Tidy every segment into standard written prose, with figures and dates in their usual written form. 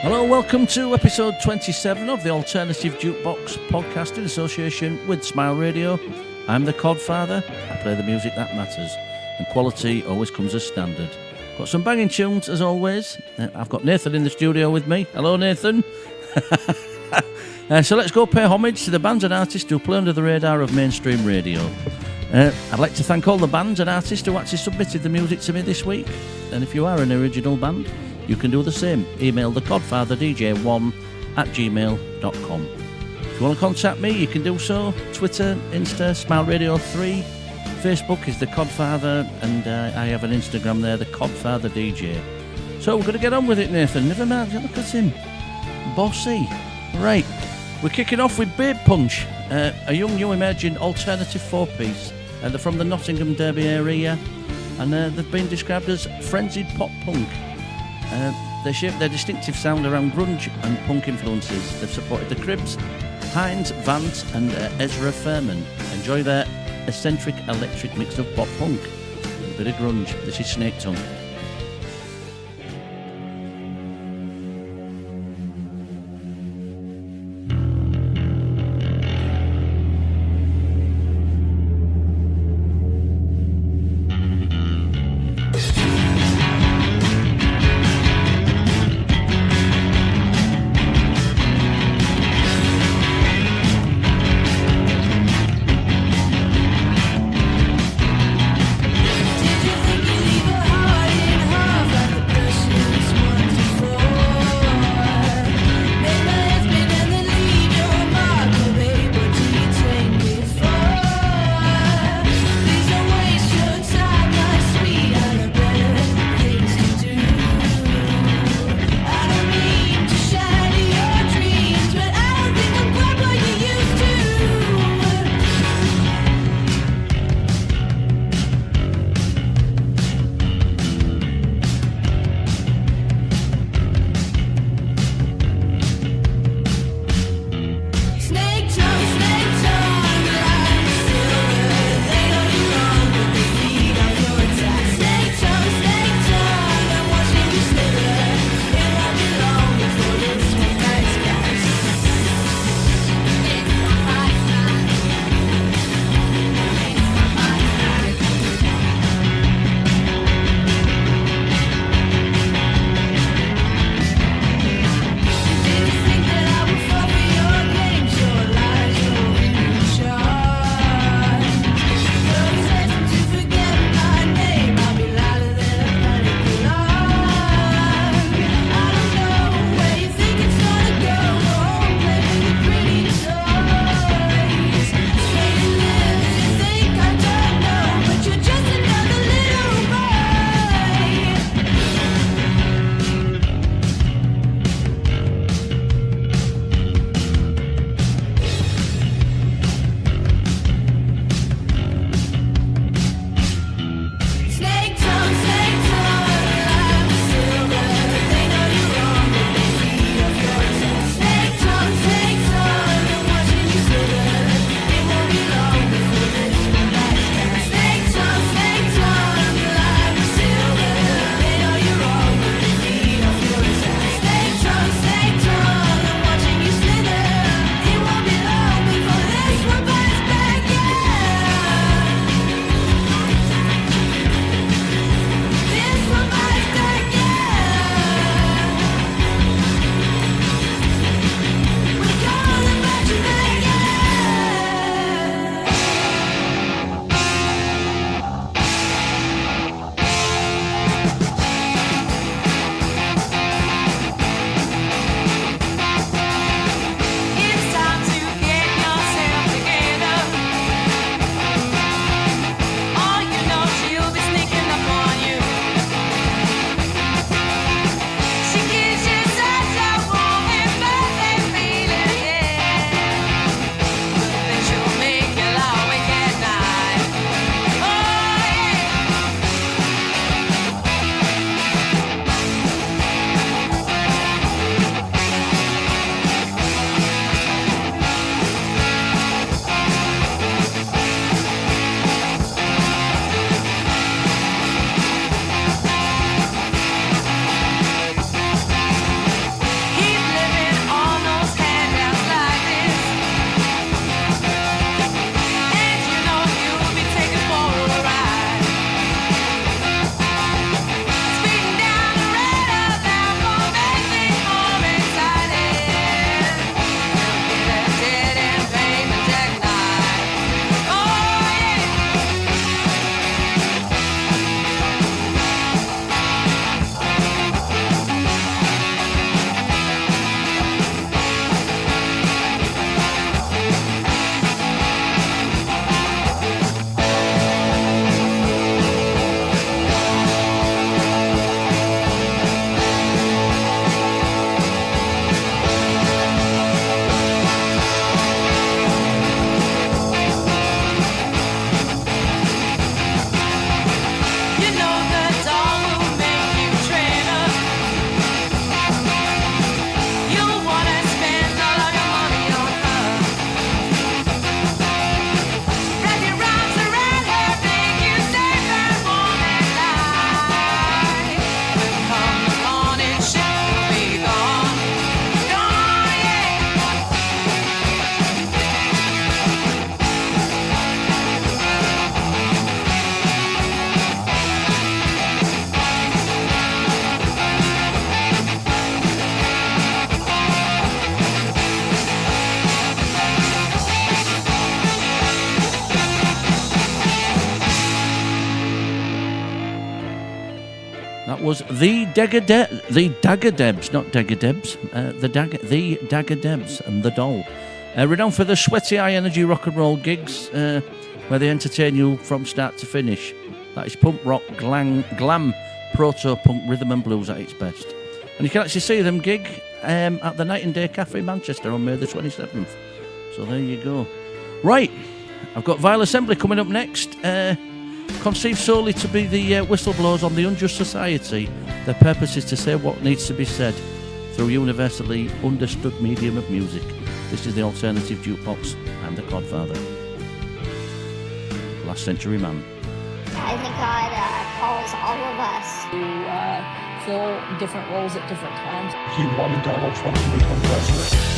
Hello, welcome to episode 27 of the Alternative Jukebox podcast in association with Smile Radio. I'm the Codfather. I play the music that matters, and quality always comes as standard. Got some banging tunes as always. I've got Nathan in the studio with me. Hello, Nathan. So let's go pay homage to the bands and artists who play under the radar of mainstream radio. I'd like to thank all the bands and artists who actually submitted the music to me this week. And if you are an original band, you can do the same. Email thecodfatherdj1@gmail.com. If you want to contact me, you can do so. Twitter, Insta, Smile Radio 3. Facebook is the Codfather, and I have an Instagram there, the Codfather DJ. So we're going to get on with it, Nathan. Never mind, look at him. Bossy. Right, we're kicking off with Babe Punch, a young new emerging alternative four-piece. They're from the Nottingham Derby area, and they've been described as frenzied pop punk. They shape their distinctive sound around grunge and punk influences. They've supported the Cribs, Hines, Vance and Ezra Furman. Enjoy their eccentric electric mix of pop punk and a bit of grunge. This is Snake Tongue. Did you think you leave a heart? That was the Daggerdebs, not Daggerdebs, the Daggerdebs and the Doll. Renowned for the sweaty high energy rock and roll gigs where they entertain you from start to finish. That is punk rock, glam, proto-punk rhythm and blues at its best. And you can actually see them gig at the Night and Day Cafe Manchester on May the 27th. So there you go. Right, I've got Vile Assembly coming up next. Conceived solely to be the whistleblowers on the unjust society, their purpose is to say what needs to be said through universally understood medium of music. This is the alternative jukebox. I'm the Codfather. Last century man. I think God calls all of us to fill different roles at different times. He wanted Donald Trump to become president.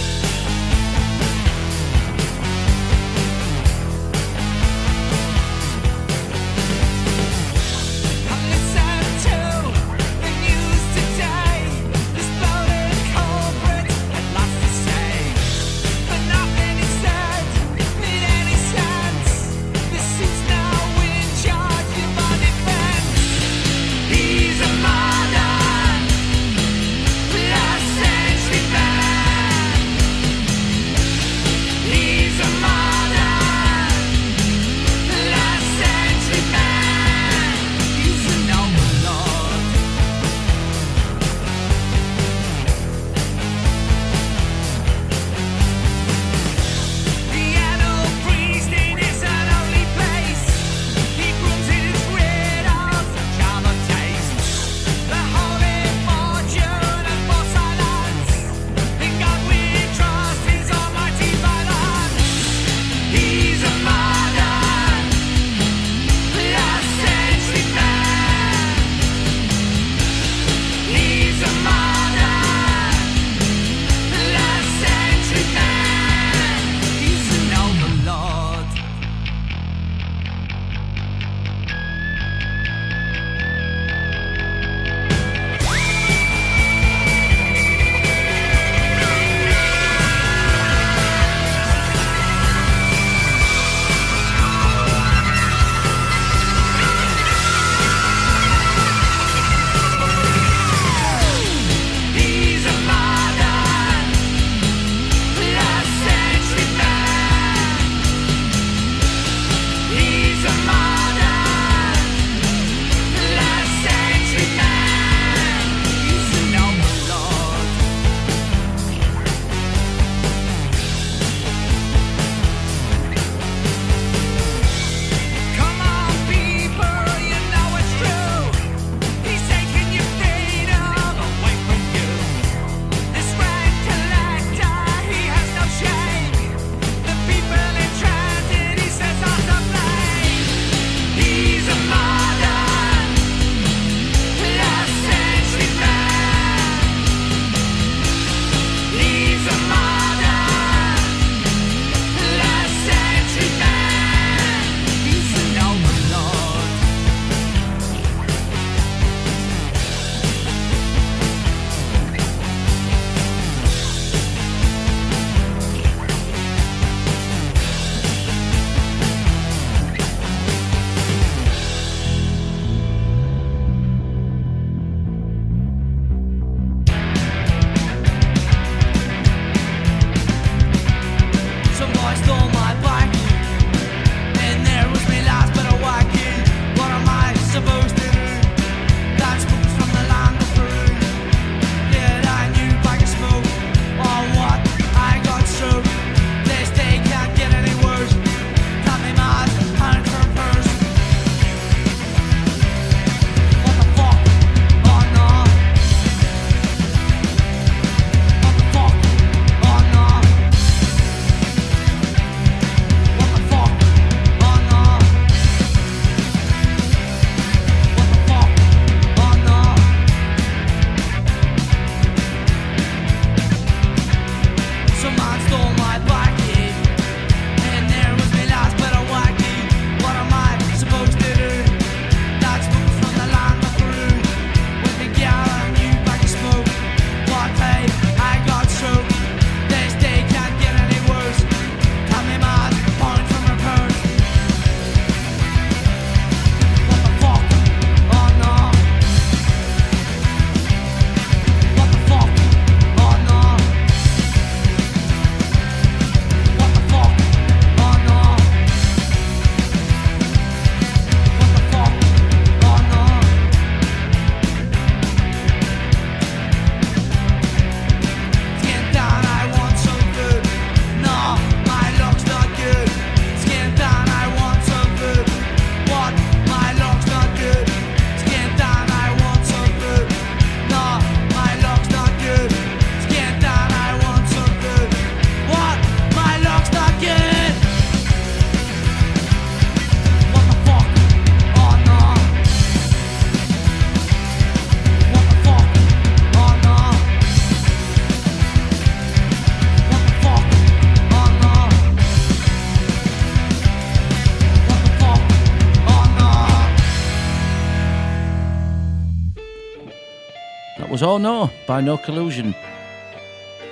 was Oh No by No Collusion.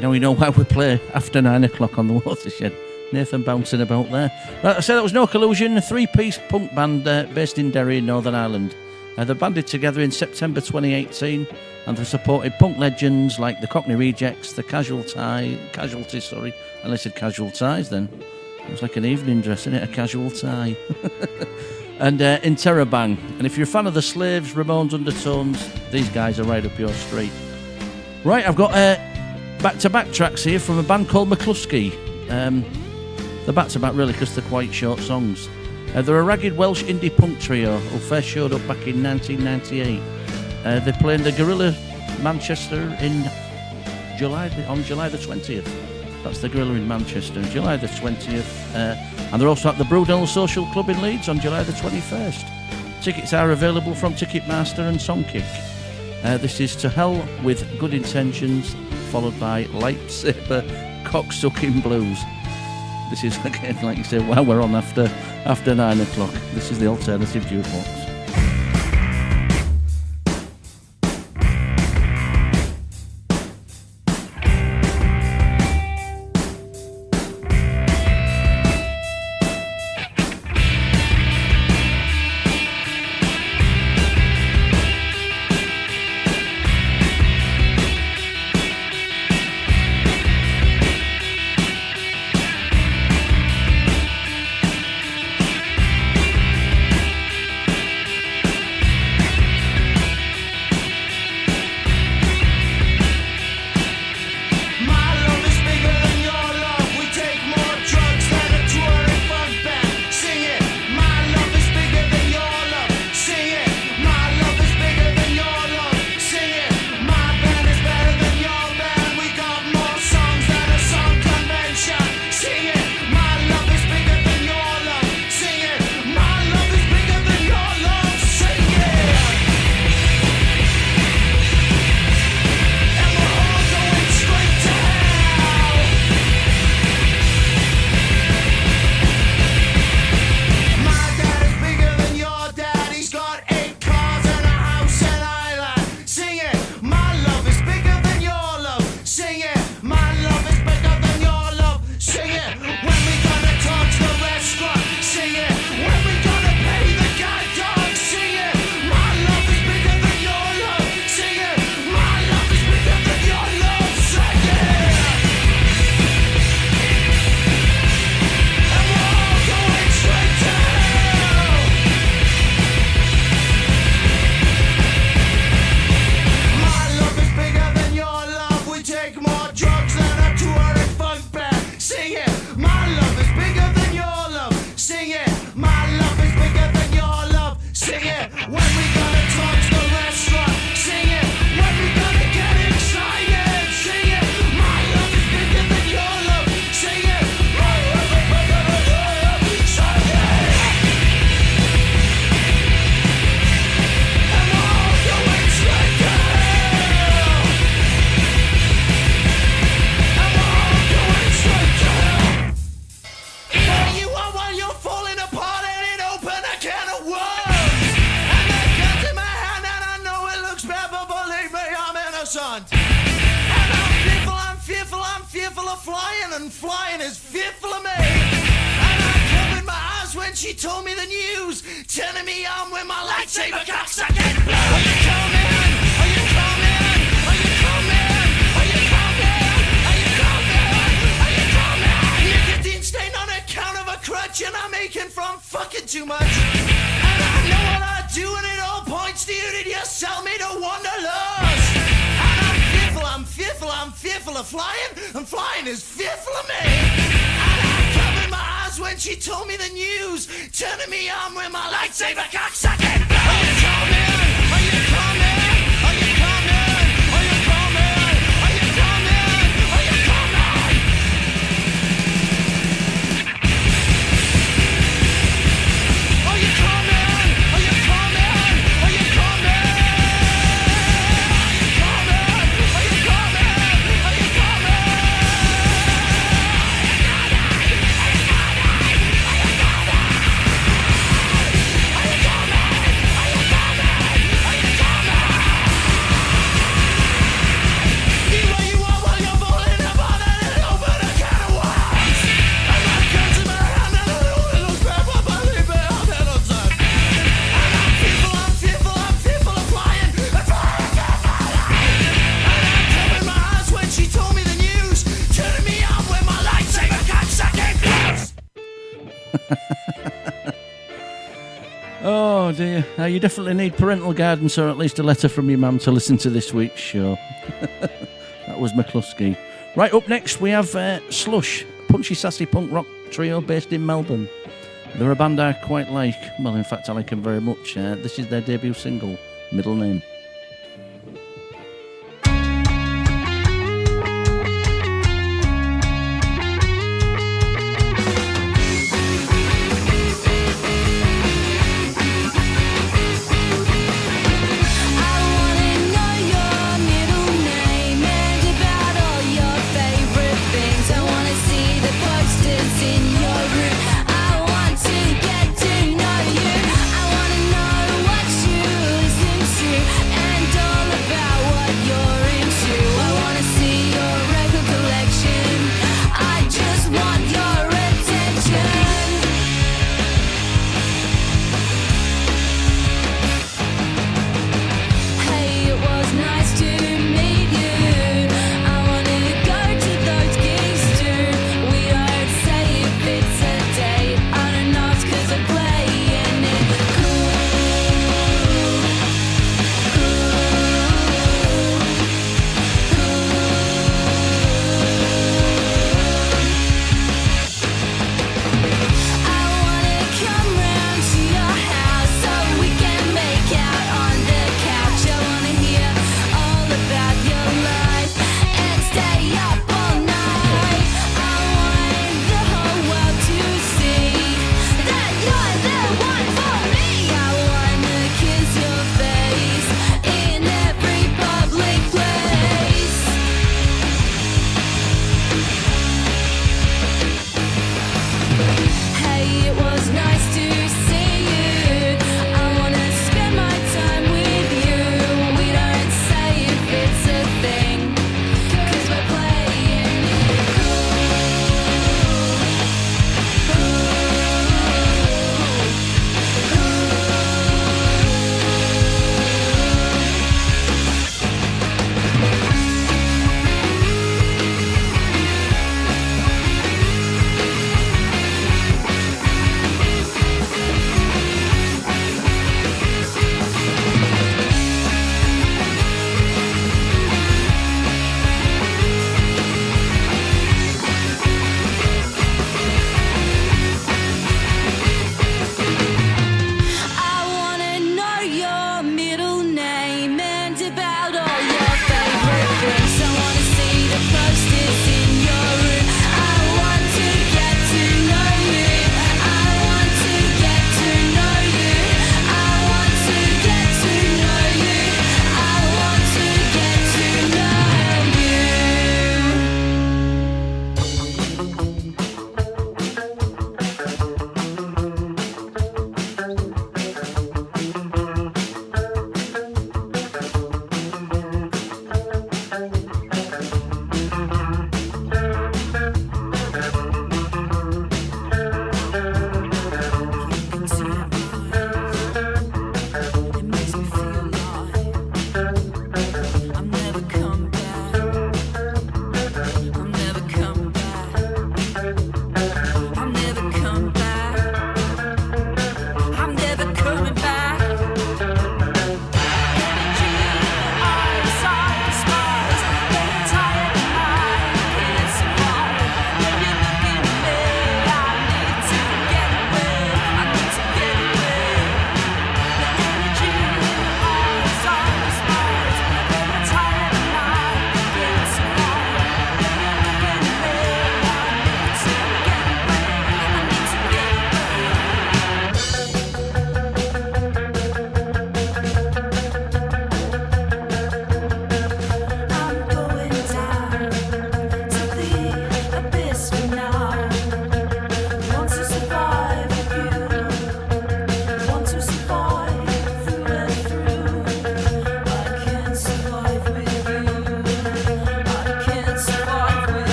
Now we know why we play after 9 o'clock on the Watershed. Nathan bouncing about there. Like I said, that was No Collusion, a 3-piece punk band based in Derry in Northern Ireland. They banded together in September 2018 and they supported punk legends like the Cockney Rejects, the Casualties, and they said Casual Ties then. It was like an evening dress, isn't it? A casual tie. And in Terrorbang. And if you're a fan of the Slaves, Ramones, Undertones, these guys are right up your street. Right, I've got back-to-back tracks here from a band called McCluskey. They're back-to-back really because they're quite short songs. They're a ragged Welsh indie punk trio who first showed up back in 1998. They played in the Gorilla Manchester on July the 20th. That's the Gorilla in Manchester, July the 20th. And they're also at the Brunel Social Club in Leeds on July the 21st. Tickets are available from Ticketmaster and Songkick. This is To Hell With Good Intentions, followed by Lightsaber Cocksucking Blues. This is, again, like you say, while we're on after 9 o'clock. This is the alternative jukebox. Are you coming? Oh dear. You definitely need parental guidance or at least a letter from your mum to listen to this week's show. That was McCluskey. Right, up next we have Slush, punchy sassy punk rock trio based in Melbourne. They're a band I quite like. Well, in fact, I like them very much. This is their debut single, Middle Name. I wanna know what you listen to.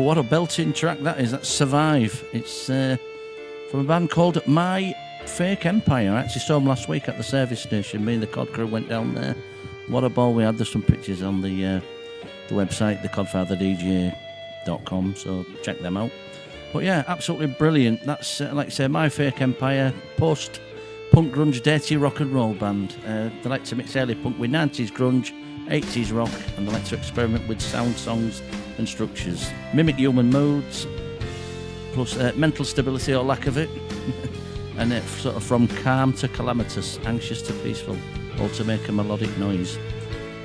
what a belting track that is. That's Survive. It's from a band called My Fake Empire. I actually saw them last week at the service station. Me and the Cod crew went down there. What a ball we had. There's some pictures on the website, thecodfatherdj.com, so check them out. But yeah, absolutely brilliant. That's, like I say, My Fake Empire, post-punk grunge dirty rock and roll band. They like to mix early punk with 90s grunge, 80s rock, and they like to experiment with sound, songs and structures. Mimic human moods, plus mental stability or lack of it. And it's sort of from calm to calamitous, anxious to peaceful, all to make a melodic noise.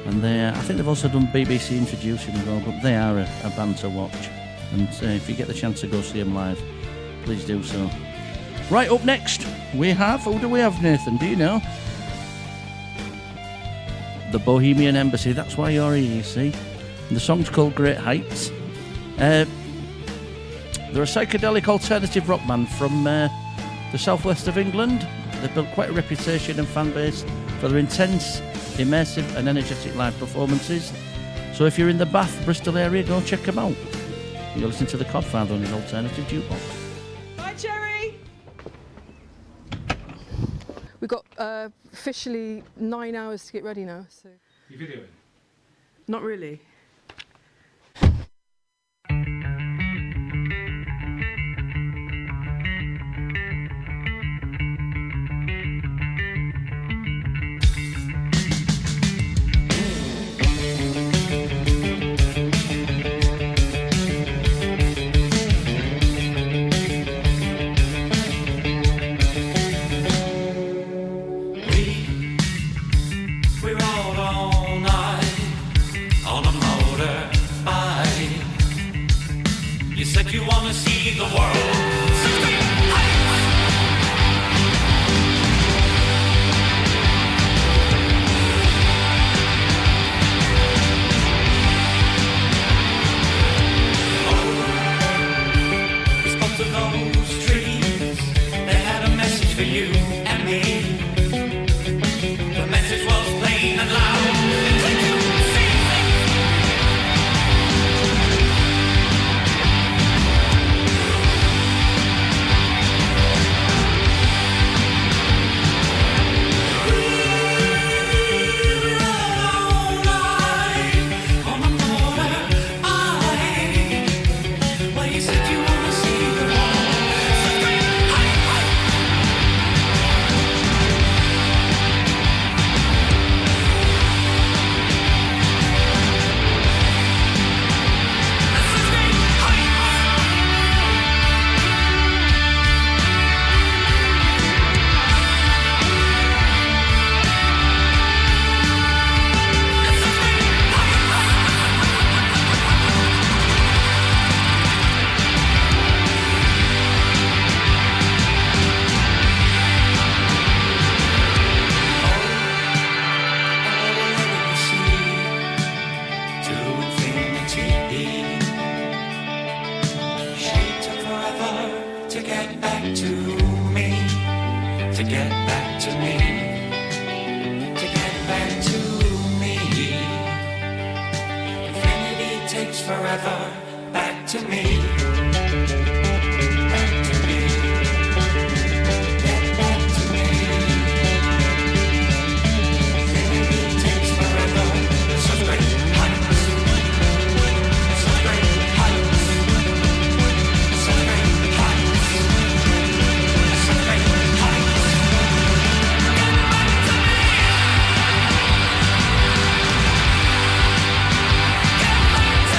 And I think they've also done BBC Introducing as well, but they are a band to watch. And if you get the chance to go see them live, please do so. Right, up next, who do we have, Nathan? Do you know? The Bohemian Embassy. That's why you're here, you see. And the song's called Great Heights. They're a psychedelic alternative rock band from the southwest of England. They've built quite a reputation and fan base for their intense, immersive and energetic live performances. So if you're in the Bath, Bristol area, go check them out. You're listening to the Codfather on his alternative jukebox. Bye, Cherry! We've got officially 9 hours to get ready now. So. You videoing? Not really. We rode all night on a motorbike. You said you want to see the world. We spoke to those trees. They had a message for you and me. The message was plain and loud. Click to see forever back to me. Back to me. Get back to me. Infinity takes forever. Such great heights. Such great heights. Such great heights. Such great heights. Get back to me. Get back to me.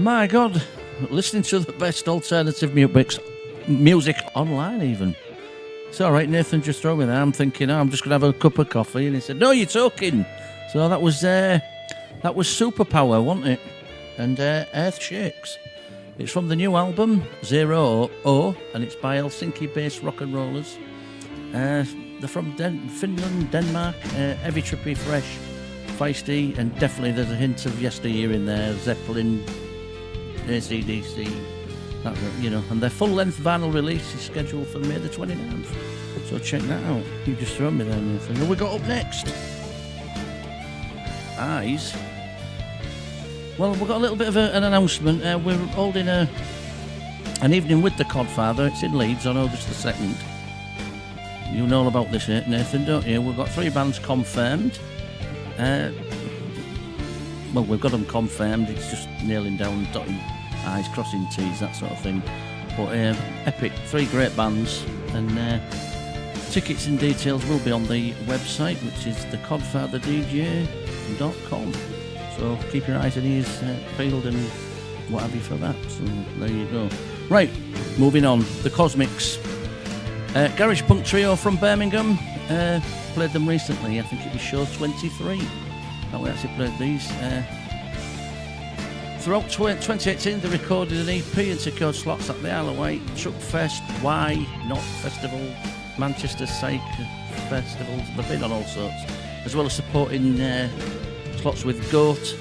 My God, listening to the best alternative music online even. It's all right, Nathan just threw me there. I'm thinking, I'm just going to have a cup of coffee. And he said, no, you're talking. So that was Superpower, wasn't it? And Earth Shakes. It's from the new album, 0 and it's by Helsinki-based rock and rollers. They're from Finland, Denmark, heavy, trippy, fresh, feisty, and definitely there's a hint of yesteryear in there, Zeppelin, AC/DC, and their full-length vinyl release is scheduled for May the 29th. So check that out. You just thrown me there, Nathan. Who we got up next? Eyes. Well, we've got a little bit of an announcement. We're holding an evening with the Codfather. It's in Leeds on August the 2nd. You know all about this, Nathan, don't you? We've got 3 bands confirmed. Well, we've got them confirmed. It's just nailing down, dotting I's, crossing T's, that sort of thing. But epic, 3 great bands. And tickets and details will be on the website, which is thecodfatherdj.com. So keep your eyes and ears peeled and what have you for that. So there you go. Right, moving on. The Cosmics. Garage punk trio from Birmingham. Played them recently. I think it was show 23 that we actually played these. Throughout 2018 they recorded an EP and secured slots at the Isle of Wight, Truck Fest, Why Not Festival, Manchester Psych Festivals. They've been on all sorts, as well as supporting slots with Goat,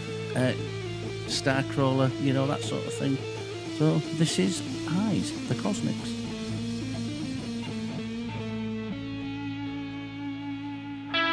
Starcrawler, that sort of thing. So this is Eyes, the Cosmics. I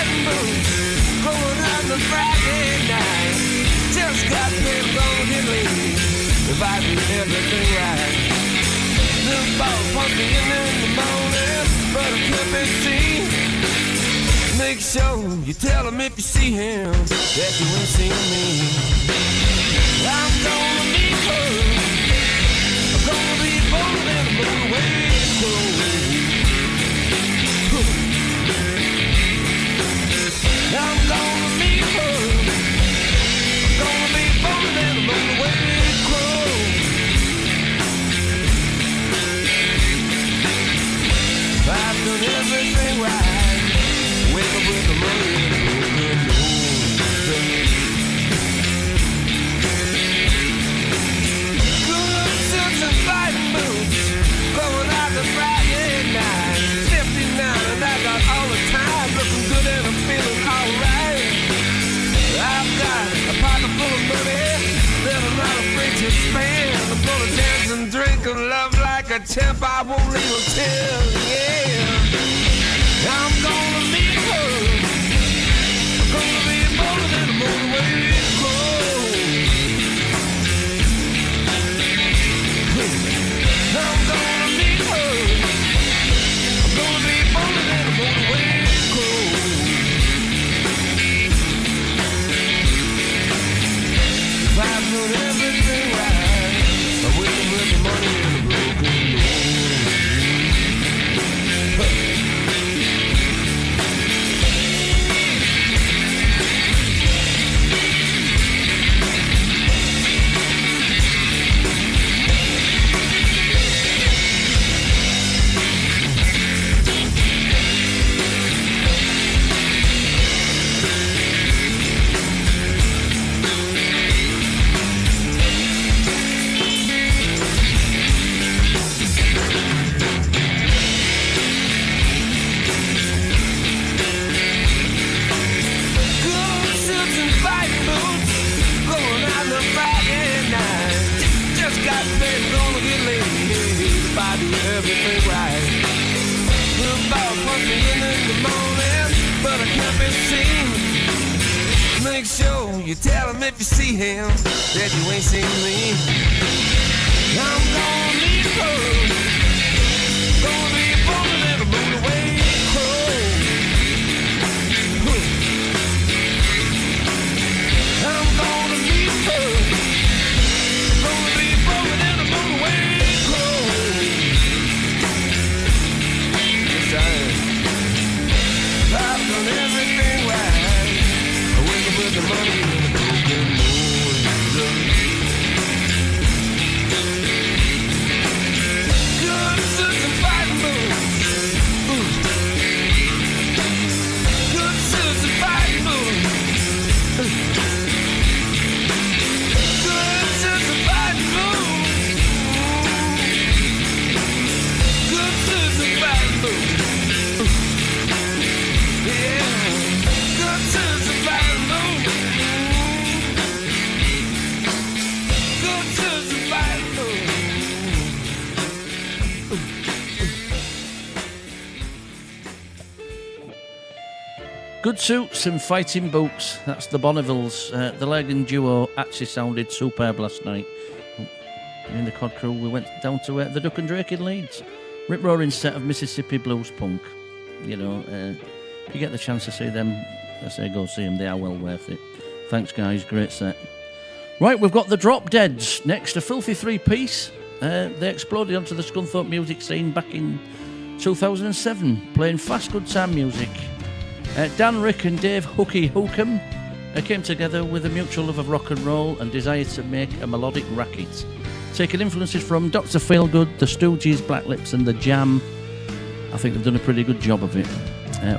fighting boots, going out on Friday night. Just got paid, gonna get laid if I do everything right. The boss wants me in the morning, but I can't be seen. Make sure you tell him if you see him that you ain't seen me. I'm gonna meet her. I'm gonna be bold and move away. I'm gonna meet her. I'm gonna be bold and move away. I've done everything right. Wake up with the money in the broken nose. Good suits and fighting boots, going out to Friday night. 59 and I got all the time, looking good and I'm feeling alright. I've got a pocket full of money that I'm not afraid to spend. I'm gonna dance and drink and love like a champ. I won't leave until, yeah. I'm gonna meet her. I'm gonna be bolder than a motorway crow. I'm gonna meet her. I'm gonna be bolder than a motorway crow. If I've done everything right, I'm waiting with the money in the broken everything right. The boss wants me in the morning, but I can't be seen. Make sure you tell him if you see him that you ain't seen me. I'm gonna meet her. Gonna be bolder than a motorway crow. I'm gonna meet her. Gonna be bolder than a motorway crow. I've done everything right. I wake up with the money in the broken nose. Good suits and fighting boots. Good suits and fighting boots. Good suits and fighting boots. Good suits and fighting boots. Good suits and fighting boots. That's the Bonnevilles. The Legend duo actually sounded superb last night. In the Cod Crew, we went down to the Duck and Drake in Leeds. Rip-roaring set of Mississippi blues punk. You know, if you get the chance to see them, I say go see them. They are well worth it. Thanks, guys. Great set. Right, we've got the Drop Deads next. A filthy three-piece. They exploded onto the Scunthorpe music scene back in 2007, playing fast, good time music. Dan, Rick and Dave Hooky Hookham came together with a mutual love of rock and roll and desire to make a melodic racket. Taking influences from Dr. Feelgood, the Stooges, Black Lips and The Jam, I think they've done a pretty good job of it.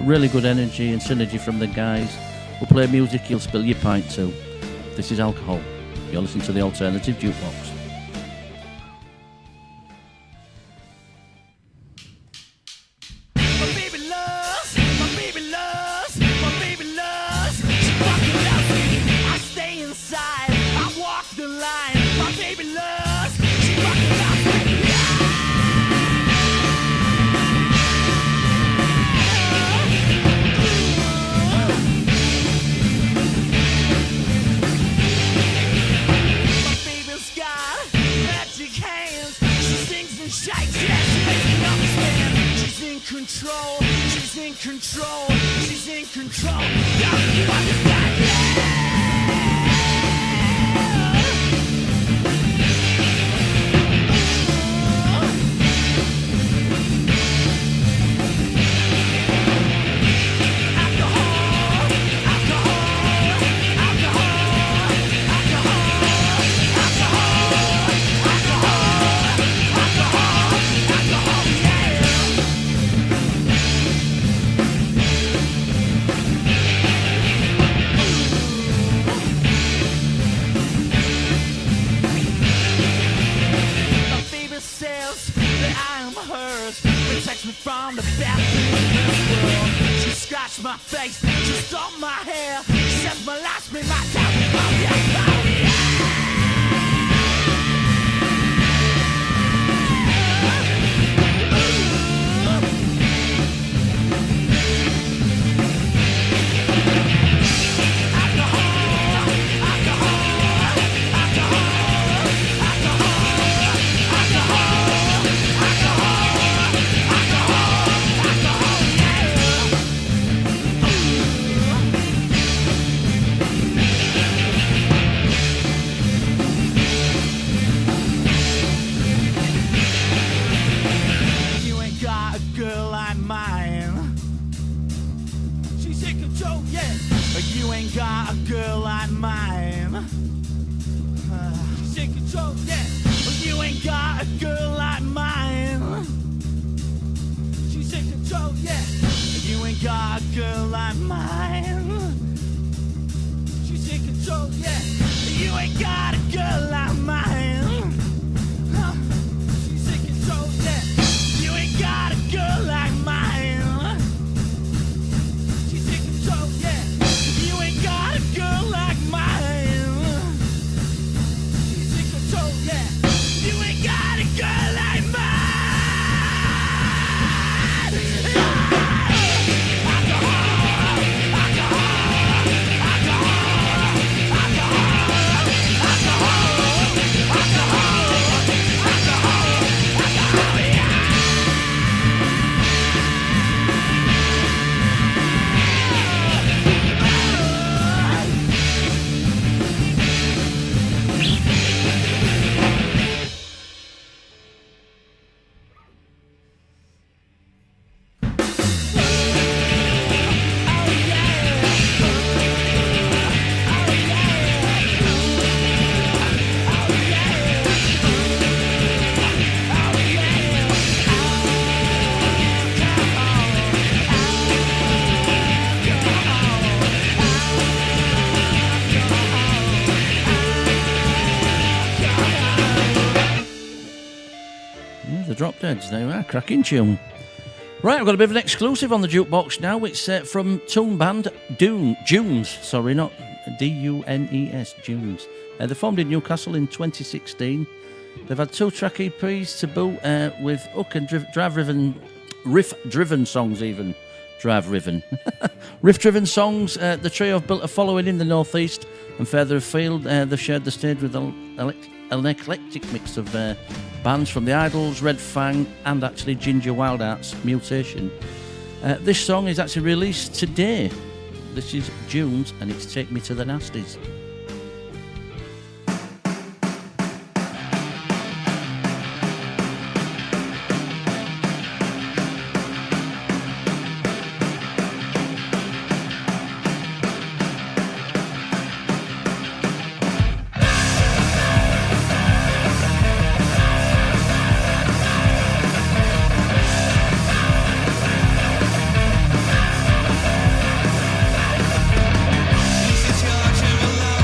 Really good energy and synergy from the guys who play music you'll spill your pint to. This is Alcohol. You're listening to the Alternative Jukebox. Yeah. stop my hair, set my last me, my time, oh yeah, oh yeah. You ain't got a girl like mine. She's in control, yeah. You ain't got a girl like mine. She's in control, yeah. You ain't got a girl like mine. She's in control, yeah. You ain't got a girl like mine. She's in control, yeah. You ain't got a girl like mine. She's in control, yeah. You ain't got a girl like mine. She's in control, yeah. You ain't got a girl like mine. The Drop Deads, they were cracking tune. Right, I've got a bit of an exclusive on the jukebox now. It's from Toon Band Dunes, sorry, not D-U-N-E-S, Dunes. They formed in Newcastle in 2016. They've had 2-track EPs to boot with hook and riff-driven songs even. Riff-driven songs. The trio have built a following in the northeast and further afield. They've shared the stage with an eclectic mix of bands from the Idols, Red Fang, and actually Ginger Wildart's Mutation. This song is actually released today. This is Dunes, and it's Take Me to the Nasties. Is it your true love?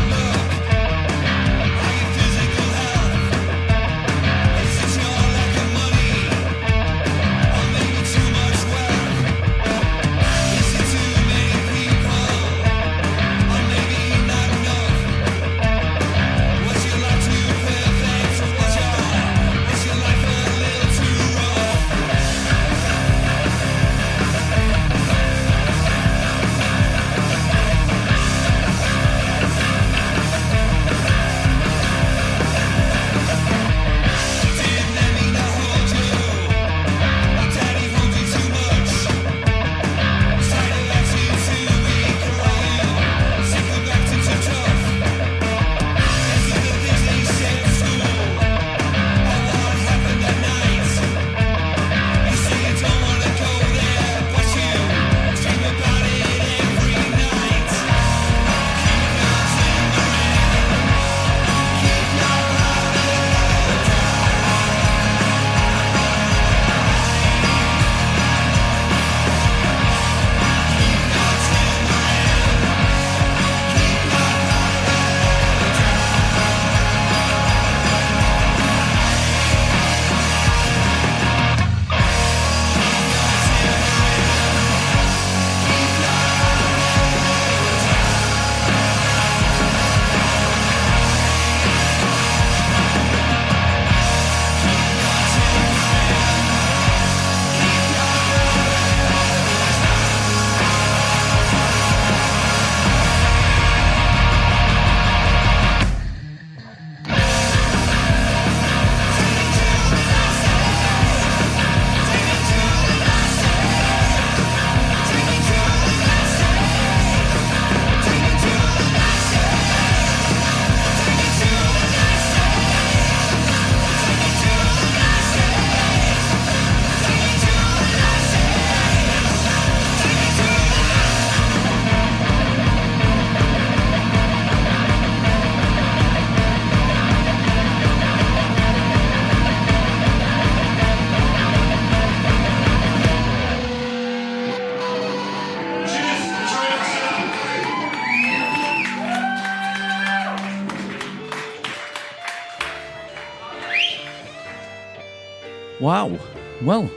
Wow. Well,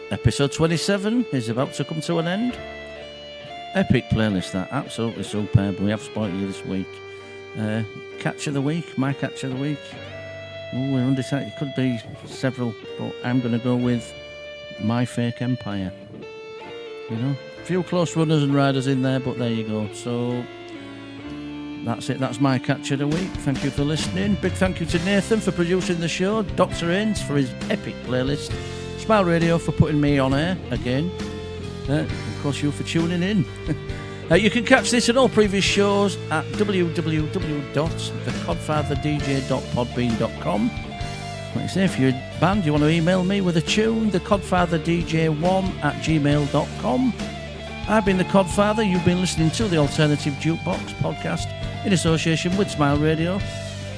episode 27 is about to come to an end. Epic playlist, that. Absolutely superb. We have spoiled you this week. Catch of the week, my catch of the week. Oh, we're undecided. It could be several, but I'm going to go with My Fake Empire. You know, a few close runners and riders in there, but there you go. So that's it. That's my catch of the week. Thank you for listening. Big thank you to Nathan for producing the show, Dr. Ains for his epic playlist, Smile Radio for putting me on air again. Of course, you for tuning in. You can catch this and all previous shows at www.thecodfatherdj.podbean.com. Like I say, if you're a band, you want to email me with a tune, thecodfatherdj1@gmail.com. I've been the Codfather. You've been listening to the Alternative Jukebox podcast in association with Smile Radio.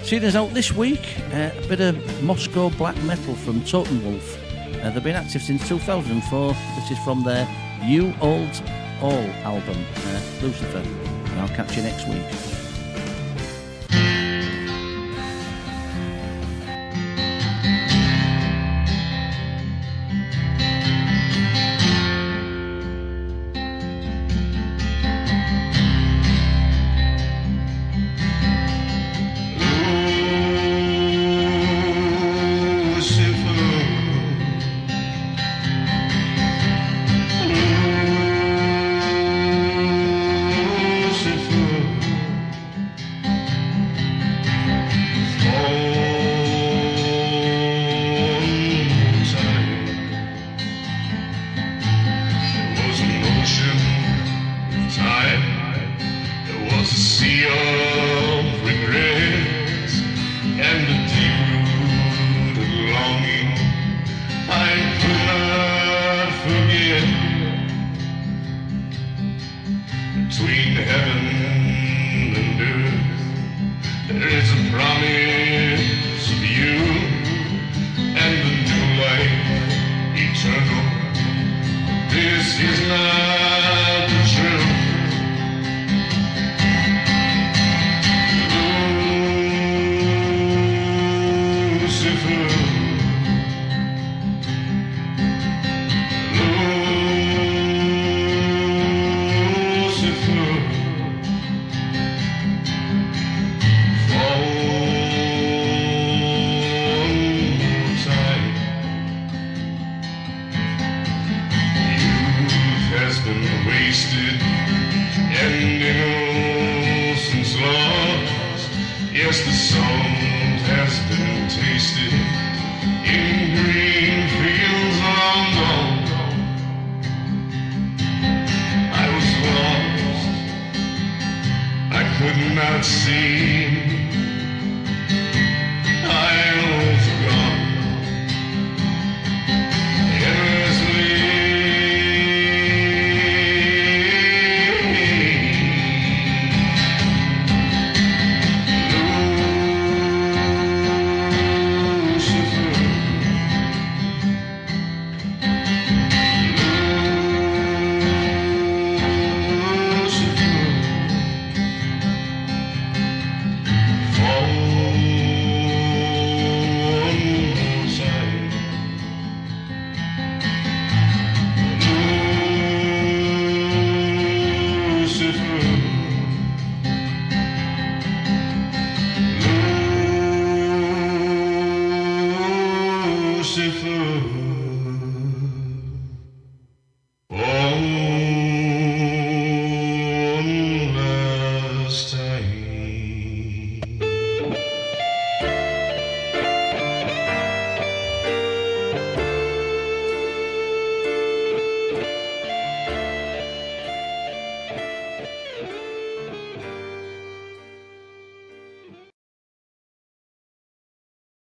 Seeing us out this week, a bit of Moscow black metal from Totem Wolf. They've been active since 2004. This is from their You Old All album, Lucifer. And I'll catch you next week. Not see